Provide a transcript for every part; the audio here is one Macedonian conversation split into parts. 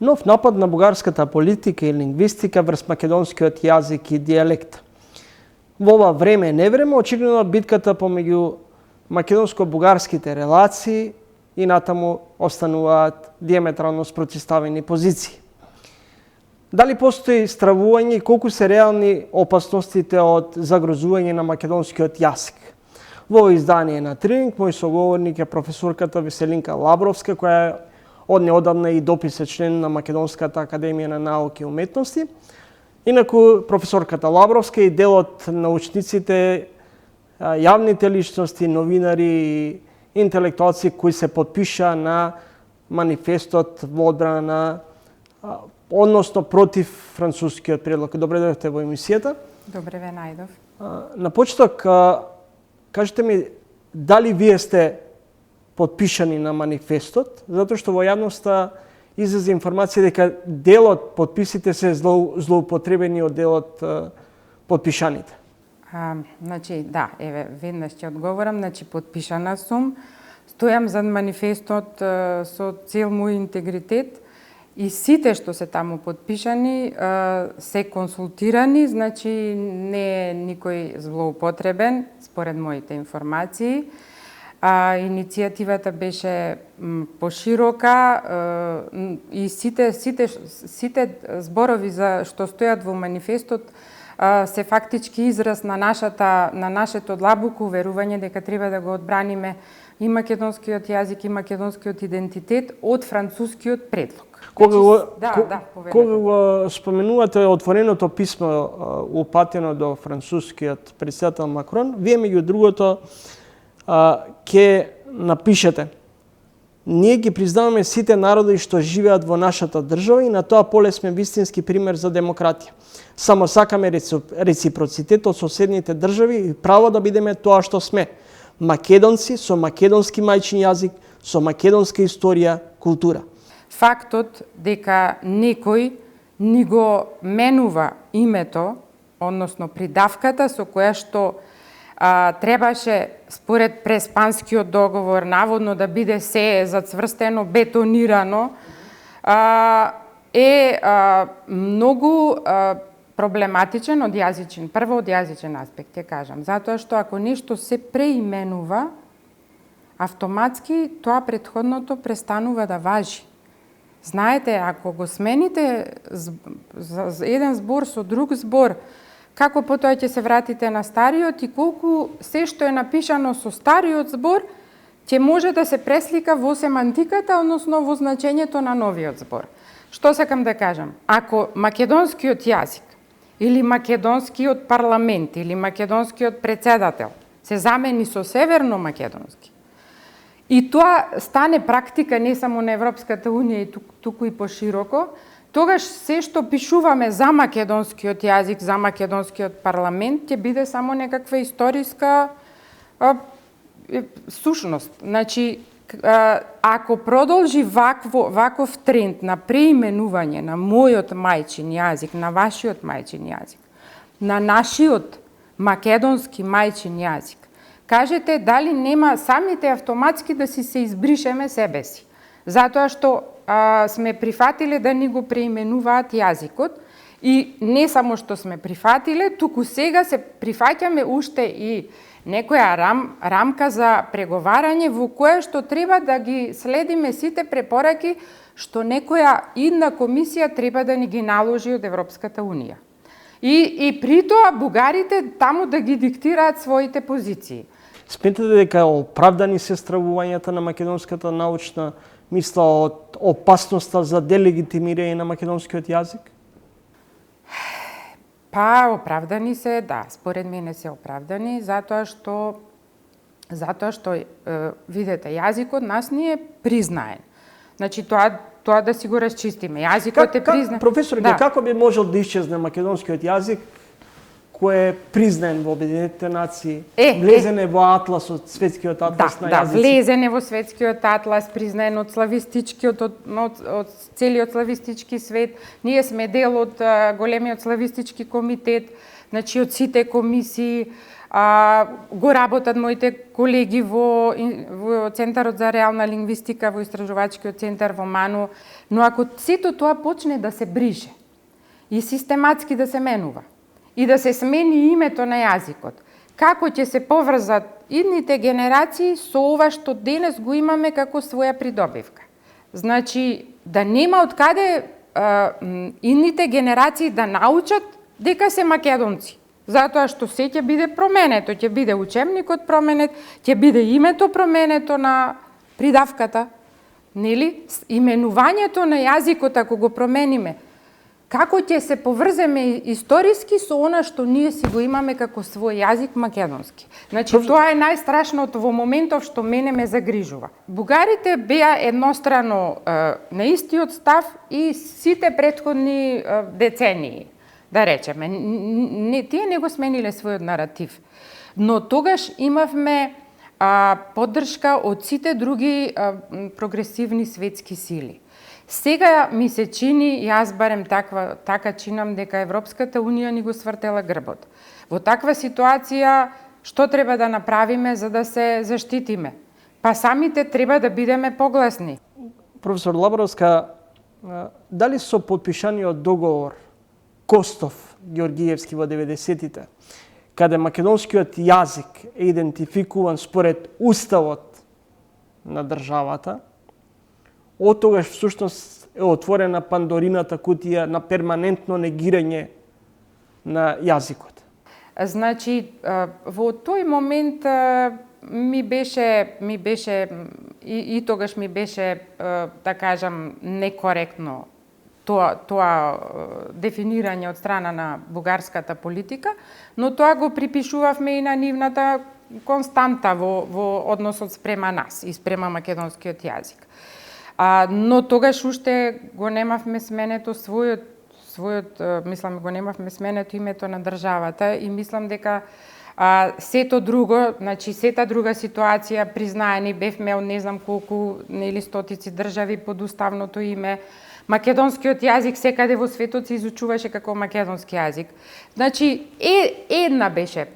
нов напад на бугарската политика и лингвистика врз македонскиот јазик и дијалект. Во ова време и невреме очигледно битката помеѓу македонско-бугарските релации и натаму остануваат диаметрално спротивставени позиции. Дали постои стравување и колку се реални опасностите од загрозување на македонскиот јазик? Во издание на Тренинг, мој соговорник е професорката Веселинка Лабровска, која е од неодамна и дописен член на Македонската академија на науки и уметности. Инаку, професорката Лабровска и дел од научниците, јавните личности, новинари и интелектуалци кои се подпиша на манифестот во одбрана на односно против францускиот предлог. Добре дојдовте во емисијата. Добре ве најдов. На почеток, кажете ми, дали вие сте подпишани на манифестот, затоа што во јавноста излезе информација дека дел од подписите се злоупотребени од дел од подпишаните. Значи, да, еве, веднаш ќе одговорам, значи подпишана сум, стојам зад манифестот со цел мој интегритет и сите што се таму подпишани се консултирани, значи не е никој злоупотребен според моите информации. Иницијативата беше поширока и сите зборови за што стојат во манифестот се фактички израз на нашето длабоко уверување дека треба да го одбраниме и македонскиот јазик и македонскиот идентитет од францускиот предлог. Кога го споменувате отвореното писмо упатено до францускиот претседател Макрон, вие меѓу другото ќе напишете: ние ги признаваме сите народи што живеат во нашата држава и на тоа поле сме вистински пример за демократија. Само сакаме реципроцитет од соседните држави и право да бидеме тоа што сме. Македонци со македонски мајчин јазик, со македонска историја, култура. Фактот дека некој ни го менува името, односно придавката со која што требаше според Преспанскиот договор наводно да биде се зацврстено, бетонирано, е многу проблематичен од јазичен, прво од јазичен аспект, ќе кажам. Затоа што ако нешто се преименува, автоматски тоа претходното престанува да важи. Знаете, ако го смените еден збор со друг збор, како потоа ќе се вратите на стариот и колку се што е напишано со стариот збор ќе може да се преслика во семантиката, односно во значењето на новиот збор. Што сакам да кажам? Ако македонскиот јазик или македонскиот парламент или македонскиот претседател се замени со северно-македонски и тоа стане практика не само на Европската унија и туку и пошироко, тогаш се што пишуваме за македонскиот јазик, за македонскиот парламент, ќе биде само некаква историска сушност. Значи, ако продолжи ваков тренд на преименување на мојот мајчин јазик, на вашиот мајчин јазик, на нашиот македонски мајчин јазик, кажете дали нема самите автоматски да си се избришеме себе си. Затоа што сме прифатиле да ни го преименуваат јазикот и не само што сме прифатиле, туку сега се прифаќаме уште и некоја рамка за преговарање во која што треба да ги следиме сите препораки што некоја идна комисија треба да ни ги наложи од Европската унија. И при тоа бугарите таму да ги диктираат своите позиции. Сметате дека оправдани се стравувањата на македонската научна мисла од опасноста за делегитимирање на македонскиот јазик? Па, оправдани се, да, според мене се оправдани, затоа што видете, јазикот нас не е признаен. Значи, тоа да си го расчистиме. Јазикот е признаен. Професор, како би можел да исчезне македонскиот јазик кој е признаен во Обединетите нации, влезен е во атласот, светскиот атлас на јазици? Да, влезен е во светскиот атлас, признаен од славистичкиот, од целиот славистички свет. Ние сме дел од големиот славистички комитет, значи од сите комисии. Го работат моите колеги во Центарот за реална лингвистика, во Истражувачкиот центар во МАНУ, но ако сето тоа почне да се брише и систематски да се менува и да се смени името на јазикот, како ќе се поврзат идните генерации со ова што денес го имаме како своја придобивка. Значи, да нема од каде идните генерации да научат дека се македонци. Затоа што се ќе биде променето, ќе биде учебникот променет, ќе биде името променето на придавката, нели? Именувањето на јазикот ако го промениме, како ќе се поврземе историски со она што ние си го имаме како свој јазик македонски. Значи, тоа е најстрашното во моментов што мене ме загрижува. Бугарите беа еднострано на истиот став и сите претходни децении, да речеме. Тие не го смениле својот наратив. Но тогаш имавме поддршка од сите други прогресивни светски сили. Сега ми се чини, јас барем така чинам, дека Европската Унија ни го свртела грбот. Во таква ситуација, што треба да направиме за да се заштитиме? Па самите треба да бидеме погласни. Професор Лабровска, дали со потпишаниот договор Костов-Георгиевски во 90-тите, каде македонскиот јазик е идентификуван според уставот на државата, од тогаш всушност е отворена Пандорината кутија на перманентно негирање на јазикот? Значи, во тој момент ми беше и тогаш ми беше, да кажам, некоректно тоа дефинирање од страна на бугарската политика, но тоа го припишувавме и на нивната константа во односот спрема нас и спрема македонскиот јазик. Но тогаш уште го немавме сменето го немавме сменето името на државата и мислам дека сето друго, значи сета друга ситуација признаени бевме од не знам колку, нели, стотици држави под уставното име. Македонскиот јазик секаде во светот се изучуваше како македонски јазик. Значи, една беше.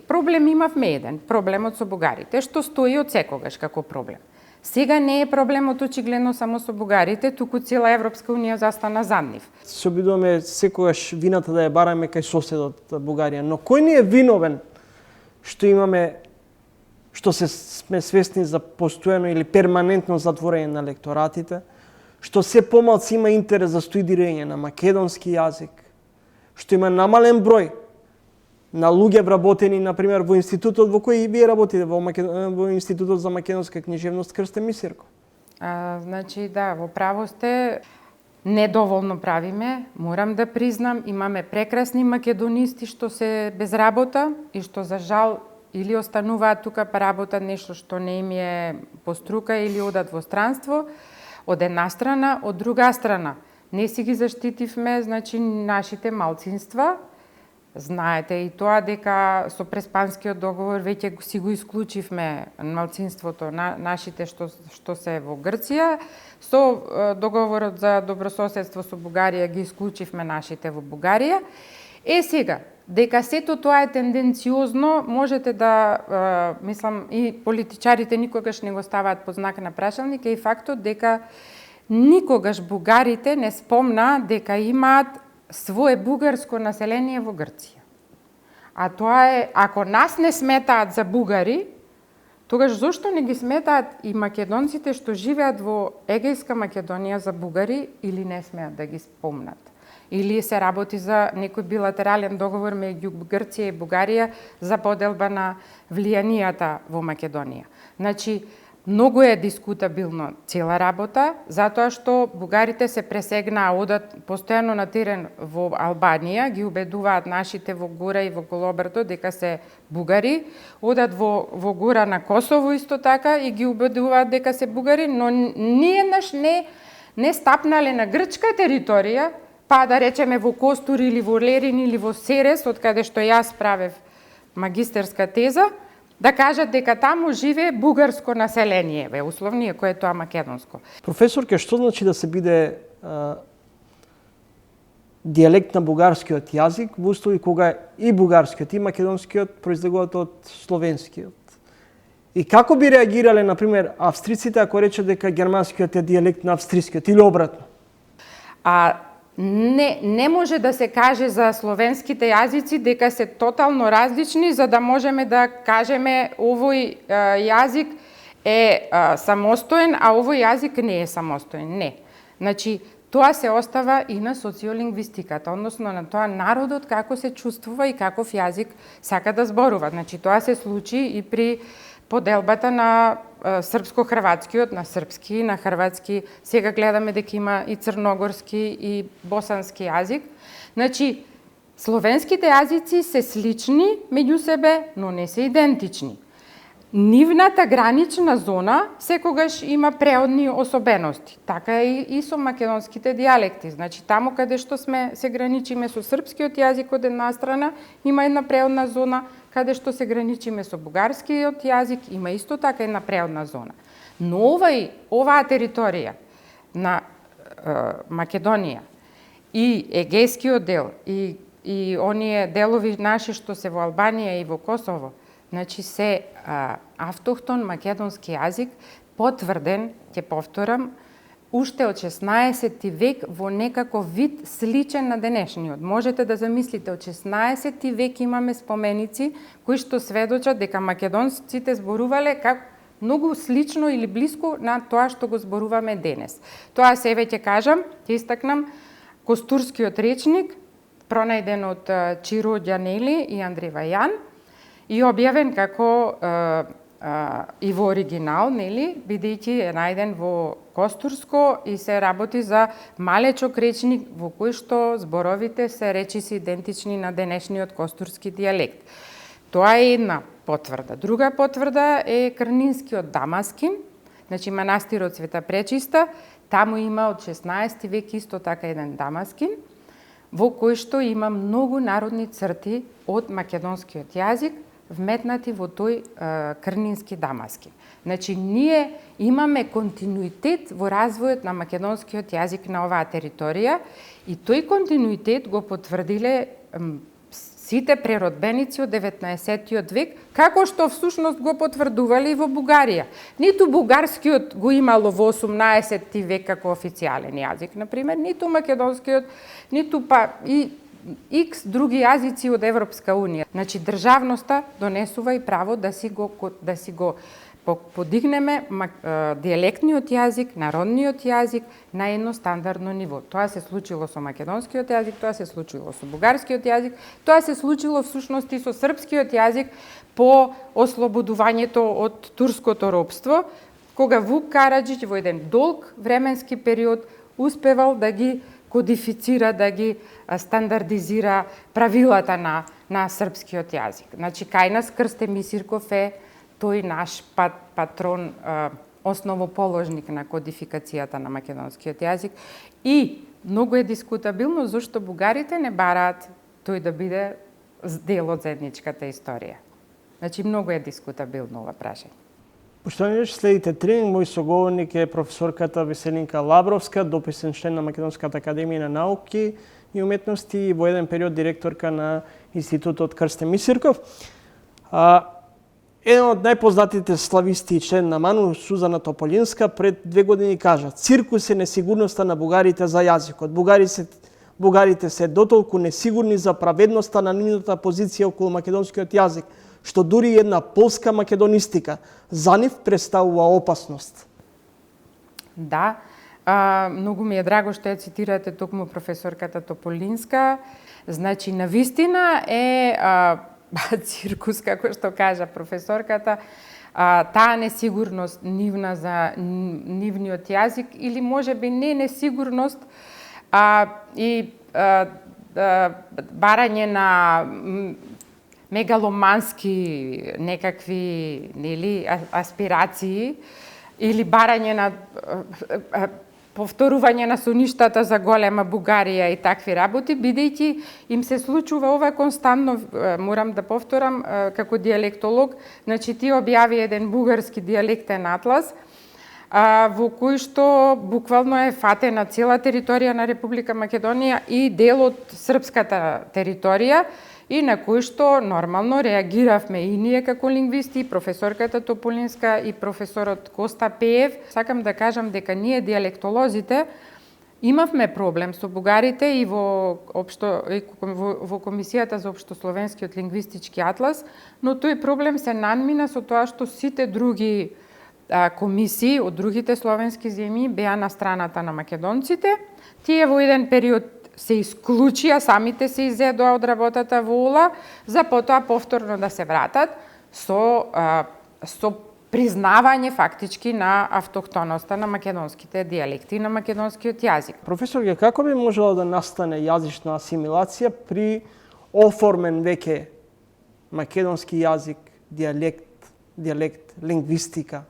Проблем имавме еден, проблемот со бугарите, што стои од секогаш како проблем. Сега не е проблемот очигледно само со бугарите, туку цела Европска Унија застана зад нив. Се обидуваме секогаш вината да ја бараме кај соседот Бугарија, но кој ни е виновен што сме свесни за постојано или перманентно затворање на лекторатите, што се помалку има интерес за студирање на македонски јазик, што има намален број на луѓе вработени, например, во институтот во кој и вие работите, во Институтот за македонска книжевност Крстен Мисирко. Значи, да, во право сте, недоволно правиме, морам да признам, имаме прекрасни македонисти што се без работа и што за жал или остануваат тука па работат нешто што не им е по струка или одат во странство, од една страна, од друга страна. Не си ги заштитивме, значи, нашите малцинства. Знаете и тоа дека со Преспанскиот договор веќе си го исклучивме малцинството нашите што се во Грција. Со договорот за добрососедство со Бугарија ги исклучивме нашите во Бугарија. Сега, дека сето тоа е тенденциозно, можете да, мислам, и политичарите никогаш не го ставаат под знак на прашалник, и фактот дека никогаш бугарите не спомна дека имаат свое бугарско население во Грција. А тоа е, ако нас не сметаат за бугари, тогаш зошто не ги сметаат и македонците што живеат во Егејска Македонија за бугари или не смеат да ги спомнат? Или се работи за некој билатерален договор меѓу Грција и Бугарија за поделба на влијанијата во Македонија. Значи, многу е дискутабилно цела работа, затоа што бугарите се пресегнаа, одат постојано на терен во Албанија, ги убедуваат нашите во Гура и во Голобрдо дека се бугари, одат во Гура на Косово исто така и ги убедуваат дека се бугари, но ниеднаш не стапнале на грчка територија, па да речеме во Костур или во Лерин или во Серес, од каде што јас правев магистерска теза, да кажат дека таму живее бугарско население, условно, кое е тоа македонско. Професорке, што значи да се биде дијалект на бугарскиот јазик во услови кога и бугарскиот и македонскиот произлегуваат од словенскиот. И како би реагирале, например, австриците ако рече дека германскиот е дијалект на австрискиот или обратно? Не може да се каже за словенските јазици дека се тотално различни за да можеме да кажеме овој јазик е самостоен, а овој јазик не е самостоен. Не. Значи, тоа се остава и на социолингвистиката, односно на тоа народот како се чувствува и каков јазик сака да зборува. Значи, тоа се случи и при поделбата на српско-хрватскиот, на српски, на хрватски, сега гледаме дека има и црногорски и босански јазик. Значи, словенските јазици се слични меѓу себе, но не се идентични. Нивната гранична зона секогаш има преодни особености. Така и со македонските дијалекти. Значи, таму каде што се граничиме со српскиот јазик од една страна, има една преодна зона, каде што се граничиме со бугарскиот јазик, има исто така една преодна зона. Но оваа територија на Македонија и Егејскиот дел и оние делови наши што се во Албанија и во Косово, значи се автохтон македонски јазик, потврден, ќе повторам, уште од 16 век во некаков вид сличен на денешниот. Можете да замислите, од 16 век имаме споменици кои што сведочат дека македонците зборувале многу слично или блиску на тоа што го зборуваме денес. Тоа се ќе кажам, ќе истакнам, Костурскиот речник, пронајден од Чиро Ѓанели и Андреј Вајан, и објавен како и во оригинал, нели, бидејќи е најден во Костурско и се работи за малечок речник во кој што зборовите се речиси идентични на денешниот костурски дијалект. Тоа е една потврда. Друга потврда е Крнинскиот дамаскин, значи манастирот Света Пречиста, таму има од 16 век исто така еден дамаскин, во кој што има многу народни црти од македонскиот јазик, вметнати во тој Крнински дамаски. Значи, ние имаме континуитет во развојот на македонскиот јазик на оваа територија и тој континуитет го потврдиле сите преродбеници од 19 век, како што всушност го потврдувале и во Бугарија. Ниту бугарскиот го имало во 18 век како официјален јазик, например, ниту македонскиот, ниту и X други јазици од Европска Унија. Значи, државноста донесува и право да си го подигнеме дијалектниот јазик, народниот јазик на едно стандардно ниво. Тоа се случило со македонскиот јазик, тоа се случило со бугарскиот јазик, тоа се случило всушност и со српскиот јазик по ослободувањето од турското робство, кога Вук Караџиќ во еден долг временски период успевал да ги кодифицира, да ги стандардизира правилата на српскиот јазик. Значи, кај нас Крсте Мисирков е тој наш патрон, основоположник на кодификацијата на македонскиот јазик и многу е дискутабилно зашто бугарите не бараат тој да биде дел од заедничката историја. Значи, многу е дискутабилно ова прашање. Поштовани следите тренинг, мој соговорник е професорката Веселинка Лабровска, дописен член на Македонската академија на науки и уметности и во еден период директорка на Институтот Крсте Мисирков. Еден од најпознатите слависти и член на МАНУ, Сузана Тополинска, пред 2 години кажа: "Циркус е несигурноста на бугарите за јазикот. Бугарите се дотолку несигурни за праведноста на нивната позиција околу македонскиот јазик, што дури една полска македонистика за нив представува опасност." Да, многу ми е драго што ја цитирате токму професорката Тополинска. Значи, навистина е циркус, како што кажа професорката, таа несигурност нивна за нивниот јазик, или можеби не несигурност, и барање на мегаломански некакви, нели, аспирации, или барање на повторување на суништата за голема Бугарија и такви работи, бидејќи им се случува ова константно, морам да повторам, како дијалектолог, значи ти објави еден бугарски дијалектен атлас, во кој што буквално е фатена цела територија на Република Македонија и дел од српската територија, и на кој што нормално реагиравме и ние како лингвисти, и професорката Тополинска и професорот Коста Пеев. Сакам да кажам дека ние диалектолозите имавме проблем со бугарите и во Комисијата за општословенскиот лингвистички атлас, но тој проблем се надмина со тоа што сите други комисии од другите словенски земји беа на страната на македонците. Тие во еден период се исклучија, самите се изедоа од работата во ОЛА, за потоа повторно да се вратат со признавање фактички на автохтоноста на македонските дијалекти и на македонскиот јазик. Професорке, како би можело да настане јазична асимилација при оформен веќе македонски јазик, дијалект, лингвистика?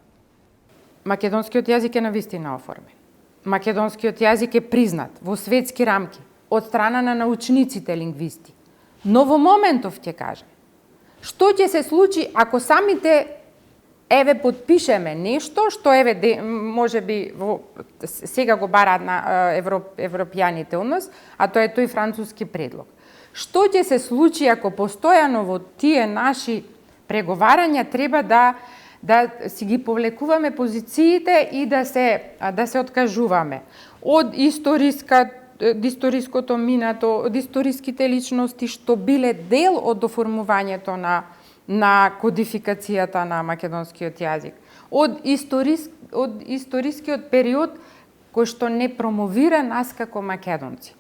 Македонскиот јазик е навистина оформен. Македонскиот јазик е признат во светски рамки од страна на научниците лингвисти. Но во моментов ќе кажам, што ќе се случи ако самите еве подпишеме нешто што можеби сега го бараат на европјаните од нас, а тоа е тој француски предлог. Што ќе се случи ако постојано во тие наши преговарања треба да си ги повлекуваме позициите и да се откажуваме од историското минато, од историските личности што биле дел од оформувањето на кодификацијата на македонскиот јазик, од историскиот период кој што не промовира нас како македонци.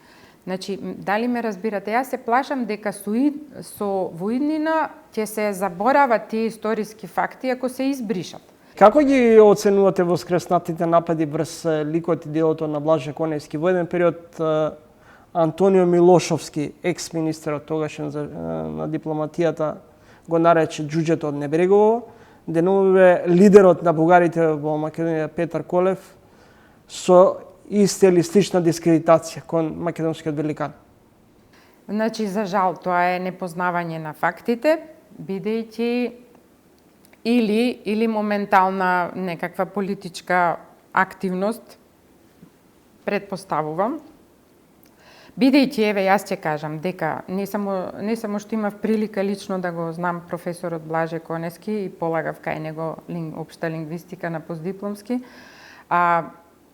Значи, дали ме разбирате? Јас се плашам дека со воиднина ќе се заборават тие историски факти ако се избришат. Како ги оценувате воскреснатите напади врз ликот и делото на Блаже Коневски? Во еден период Антонио Милошовски, екс-министерот тогашен на дипломатијата, го нарече џуџето од Небрегово. Деновиве лидерот на бугарите во Македонија Петар Колев со иста или слична дискредитација кон македонскиот великан. Значи, за жал, тоа е непознавање на фактите, бидејќи или моментална некаква политичка активност, предпоставувам. Бидејќи, еве, јас ќе кажам дека не само што имав прилика лично да го знам професорот Блаже Коневски и полагав кај него општа лингвистика на постдипломски,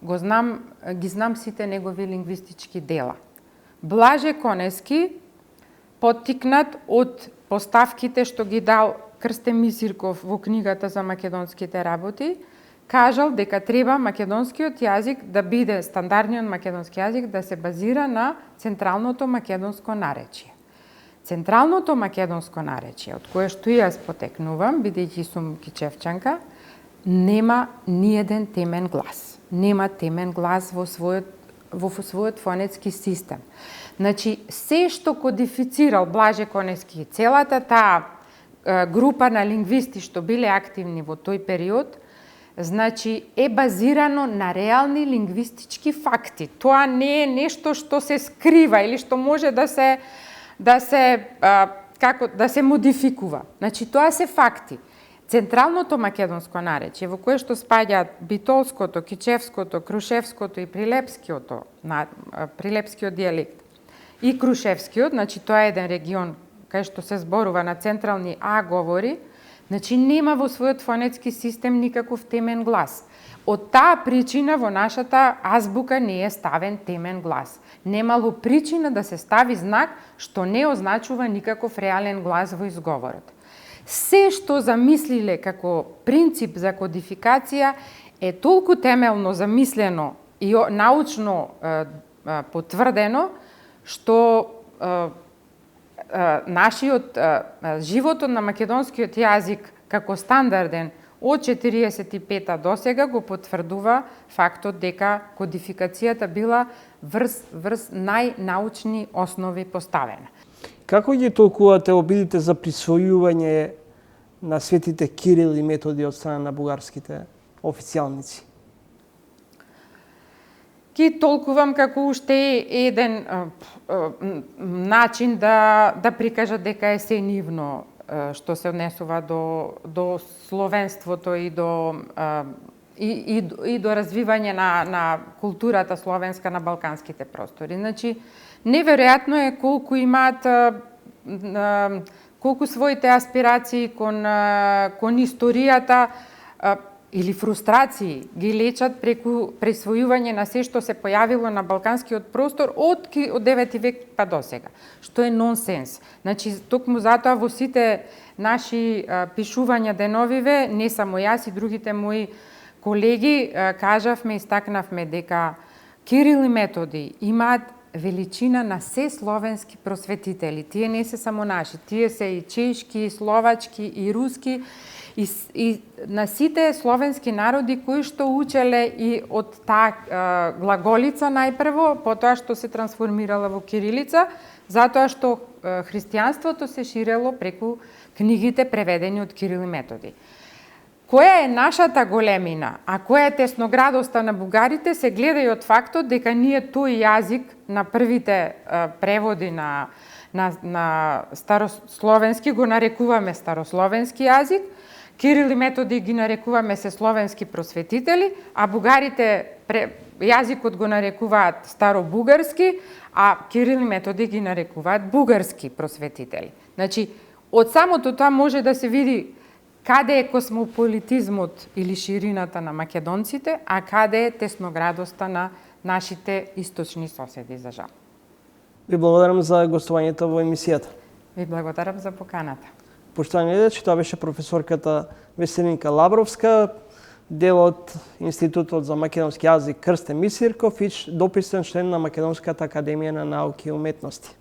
ги знам сите негови лингвистички дела. Блаже Коневски, поттикнат од поставките што ги дал Крстен Мисирков во книгата за македонските работи, кажал дека треба македонскиот јазик да биде, стандардниот македонски јазик да се базира на централното македонско наречие. Централното македонско наречие, од кое што јас потекнувам, бидејќи сум кичевчанка, нема ниеден темен глас. Нема темен глас во својот фонетски систем. Значи, се што кодифицирал Блаже Коневски, целата таа група на лингвисти што биле активни во тој период, значи е базирано на реални лингвистички факти. Тоа не е нешто што се скрива или што може да се модификува. Значи, тоа се факти. Централното македонско наречие, во кое што спаѓаат битолското, кичевското, крушевското и прилепскиот дијалект и крушевскиот, значи тоа е еден регион кај што се зборува на централни говори, значи нема во својот фонетски систем никаков темен глас. Од таа причина во нашата азбука не е ставен темен глас. Немало причина да се стави знак што не означува никаков реален глас во изговорот. Се што замислиле како принцип за кодификација е толку темелно замислено и научно потврдено што животот на македонскиот јазик како стандарден од 45-та до сега го потврдува фактот дека кодификацијата била врз најнаучни основи поставена. Како ги толкувате обидите за присвојување на светите Кирил и Методи од страна на бугарските официјалници? Ги толкувам како уште еден начин да прикажат дека е се нивно што се однесува до словенството и и до развивање на културата словенска на балканските простори. Значи, неверојатно е колку имаат колку своите аспирации кон историјата или фрустрации ги лечат преку присвојување на се што се појавило на балканскиот простор од 9 век па до сега, што е нонсенс. Значи, токму затоа во сите наши пишувања деновиве, не само јас и другите мои колеги, кажавме, истакнавме дека Кирил и Методи имаат величина на се словенски просветители. Тие не се само наши, тие се и чешки, и словачки, и руски, и на сите словенски народи кои што учеле и од таа глаголица најпрво, потоа што се трансформирала во кирилица, затоа што христијанството се ширело преку книгите преведени од Кирил и Методи. Која е нашата големина, а која е тесноградоста на бугарите, се гледа и од фактот дека ние тој јазик на првите преводи на старословенски го нарекуваме старословенски јазик, Кирил и Методи ги нарекуваме се словенски просветители, а бугарите јазикот го нарекуваат старобугарски, а Кирил и Методи ги нарекуваат бугарски просветители. Значи, од самото тоа може да се види каде е космополитизмот или ширината на македонците, а каде е тесноградоста на нашите источни соседи, за жал. Ви благодарам за гостувањето во емисијата. Ви благодарам за поканата. Поштовани гледачи, тоа беше професорката Веселинка Лабровска, дел од Институтот за македонски јазик Крстен Мисирков и дописен член на Македонската академија на науки и уметности.